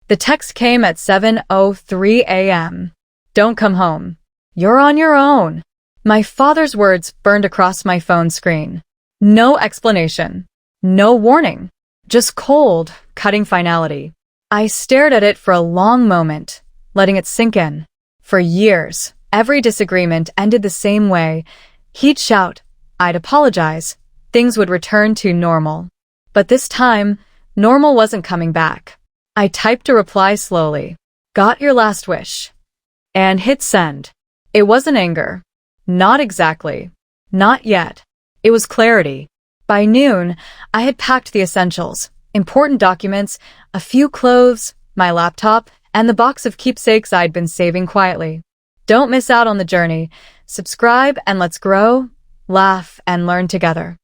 The text came at 7:03 a.m. Don't come home. You're on your own. My father's words burned across my phone screen. No explanation. No warning. Just cold, cutting finality. I stared at it for a long moment, letting it sink in. For years, every disagreement ended the same way. He'd shout, I'd apologize, things would return to normal. But this time, normal wasn't coming back. I typed a reply slowly. Got your last wish. And hit send. It wasn't anger. Not exactly. Not yet. It was clarity. By noon, I had packed the essentials, important documents, a few clothes, my laptop, and the box of keepsakes I'd been saving quietly. Don't miss out on the journey. Subscribe and let's grow, laugh, and learn together.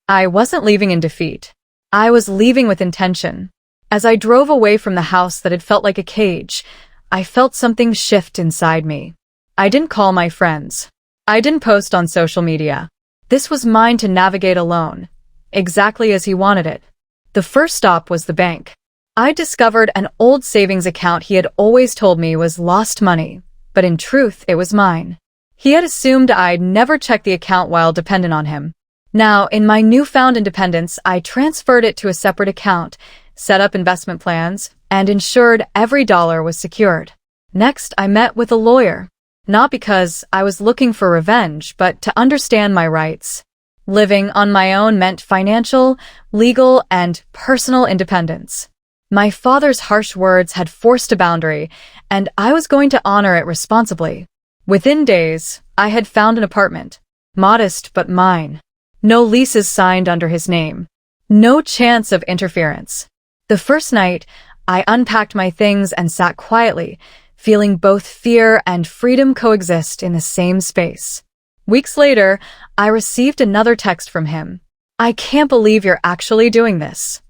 I wasn't leaving in defeat. I was leaving with intention. As I drove away from the house that had felt like a cage, I felt something shift inside me. I didn't call my friends. I didn't post on social media. This was mine to navigate alone, exactly as he wanted it. The first stop was the bank. I discovered an old savings account he had always told me was lost money, but in truth, it was mine. He had assumed I'd never check the account while dependent on him. Now, in my newfound independence, I transferred it to a separate account, set up investment plans, and ensured every dollar was secured. Next, I met with a lawyer. Not because I was looking for revenge, but to understand my rights. Living on my own meant financial, legal, and personal independence. My father's harsh words had forced a boundary, and I was going to honor it responsibly. Within days, I had found an apartment. Modest but mine. No leases signed under his name. No chance of interference. The first night, I unpacked my things and sat quietly, feeling both fear and freedom coexist in the same space. Weeks later, I received another text from him. I can't believe you're actually doing this.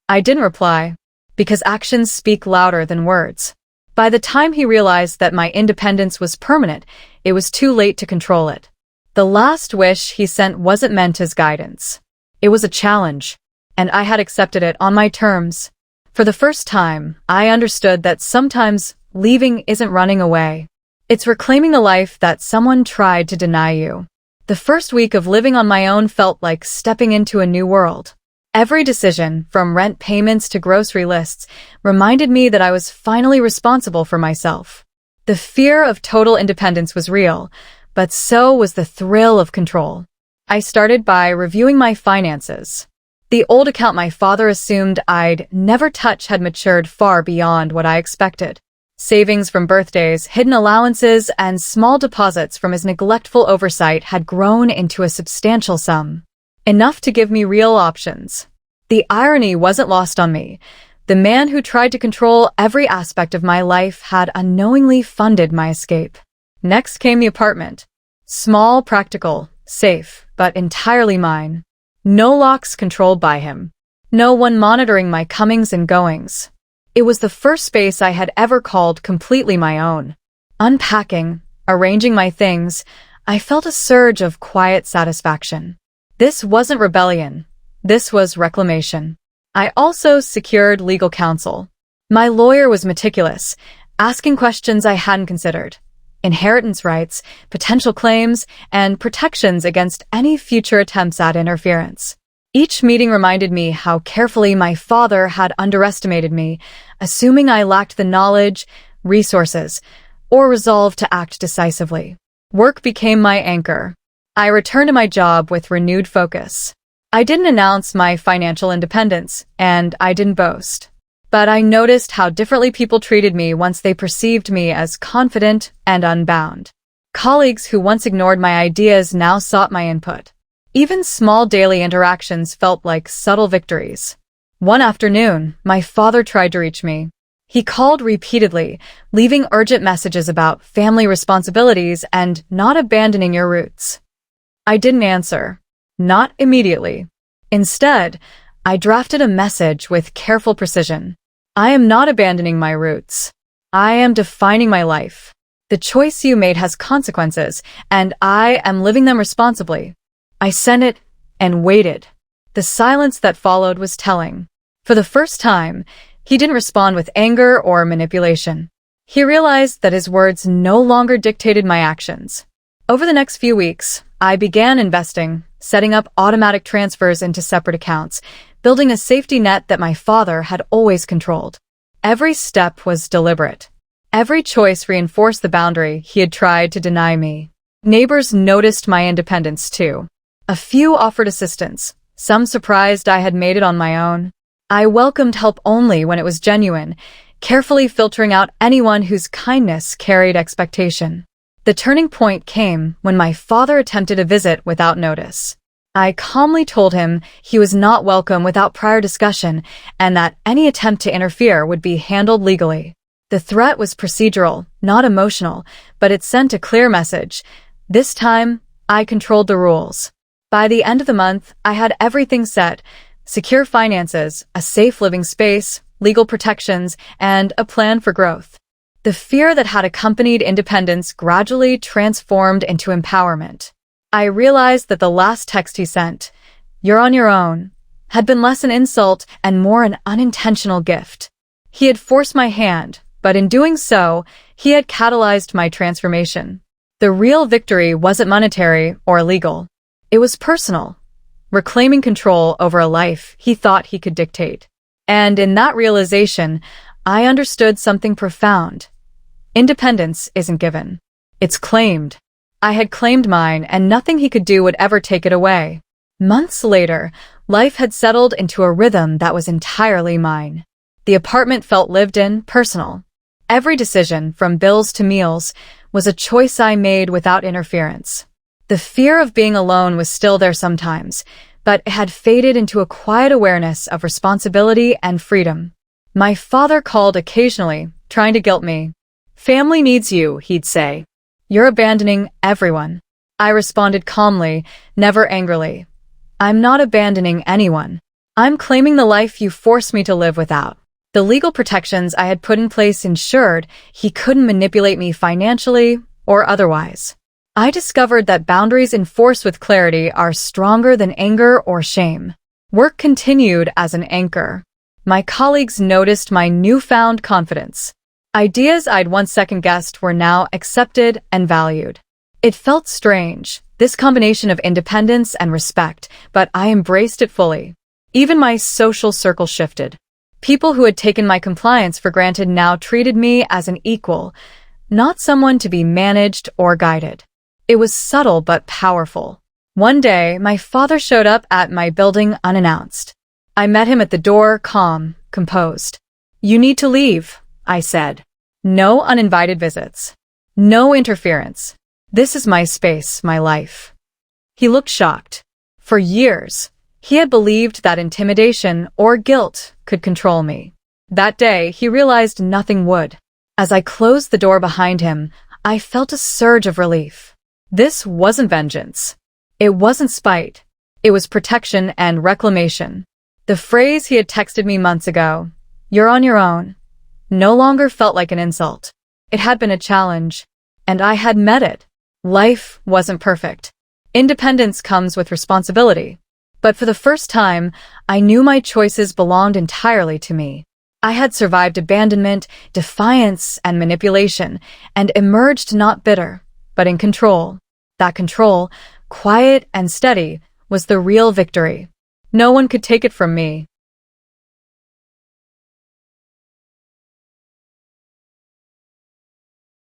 I didn't reply, because actions speak louder than words. By the time he realized that my independence was permanent, it was too late to control it. The last wish he sent wasn't meant as guidance. It was a challenge, and I had accepted it on my terms. For the first time, I understood that sometimes leaving isn't running away. It's reclaiming the life that someone tried to deny you. The first week of living on my own felt like stepping into a new world. Every decision, from rent payments to grocery lists, reminded me that I was finally responsible for myself. The fear of total independence was real, but so was the thrill of control. I started by reviewing my finances. The old account my father assumed I'd never touch had matured far beyond what I expected. Savings from birthdays, hidden allowances, and small deposits from his neglectful oversight had grown into a substantial sum. Enough to give me real options. The irony wasn't lost on me. The man who tried to control every aspect of my life had unknowingly funded my escape. Next came the apartment. Small, practical, safe, but entirely mine. No locks controlled by him. No one monitoring my comings and goings. It was the first space I had ever called completely my own. Unpacking, arranging my things, I felt a surge of quiet satisfaction. This wasn't rebellion. This was reclamation. I also secured legal counsel. My lawyer was meticulous, asking questions I hadn't considered. Inheritance rights, potential claims, and protections against any future attempts at interference. Each meeting reminded me how carefully my father had underestimated me, assuming I lacked the knowledge, resources, or resolve to act decisively. Work became my anchor. I returned to my job with renewed focus. I didn't announce my financial independence, and I didn't boast. But I noticed how differently people treated me once they perceived me as confident and unbound. Colleagues who once ignored my ideas now sought my input. Even small daily interactions felt like subtle victories. One afternoon, my father tried to reach me. He called repeatedly, leaving urgent messages about family responsibilities and not abandoning your roots. I didn't answer. Not immediately. Instead, I drafted a message with careful precision. I am not abandoning my roots. I am defining my life. The choice you made has consequences, and I am living them responsibly. I sent it and waited. The silence that followed was telling. For the first time, He didn't respond with anger or manipulation. He realized that his words no longer dictated my actions. Over the next few weeks, I began investing, setting up automatic transfers into separate accounts, building a safety net that my father had always controlled. Every step was deliberate. Every choice reinforced the boundary he had tried to deny me. Neighbors noticed my independence too. A few offered assistance, some surprised I had made it on my own. I welcomed help only when it was genuine, carefully filtering out anyone whose kindness carried expectation. The turning point came when my father attempted a visit without notice. I calmly told him he was not welcome without prior discussion and that any attempt to interfere would be handled legally. The threat was procedural, not emotional, but it sent a clear message. This time, I controlled the rules. By the end of the month, I had everything set: secure finances, a safe living space, legal protections, and a plan for growth. The fear that had accompanied independence gradually transformed into empowerment. I realized that the last text he sent, "You're on your own," had been less an insult and more an unintentional gift. He had forced my hand, but in doing so, he had catalyzed my transformation. The real victory wasn't monetary or legal. It was personal, reclaiming control over a life he thought he could dictate. And in that realization, I understood something profound. Independence isn't given. It's claimed. I had claimed mine, and nothing he could do would ever take it away. Months later, life had settled into a rhythm that was entirely mine. The apartment felt lived in, personal. Every decision, from bills to meals, was a choice I made without interference. The fear of being alone was still there sometimes, but it had faded into a quiet awareness of responsibility and freedom. My father called occasionally, trying to guilt me. "Family needs you," he'd say. "You're abandoning everyone." I responded calmly, never angrily. "I'm not abandoning anyone. I'm claiming the life you forced me to live without." The legal protections I had put in place ensured he couldn't manipulate me financially or otherwise. I discovered that boundaries enforced with clarity are stronger than anger or shame. Work continued as an anchor. My colleagues noticed my newfound confidence. Ideas I'd once second-guessed were now accepted and valued. It felt strange, this combination of independence and respect, but I embraced it fully. Even my social circle shifted. People who had taken my compliance for granted now treated me as an equal, not someone to be managed or guided. It was subtle but powerful. One day, my father showed up at my building unannounced. I met him at the door, calm, composed. "You need to leave," I said. "No uninvited visits. No interference. This is my space, my life." He looked shocked. For years, he had believed that intimidation or guilt could control me. That day, he realized nothing would. As I closed the door behind him, I felt a surge of relief. This wasn't vengeance. It wasn't spite. It was protection and reclamation. The phrase he had texted me months ago, "You're on your own," no longer felt like an insult. It had been a challenge, and I had met it. Life wasn't perfect. Independence comes with responsibility. But for the first time, I knew my choices belonged entirely to me. I had survived abandonment, defiance, and manipulation, and emerged not bitter, but in control. That control, quiet and steady, was the real victory. No one could take it from me.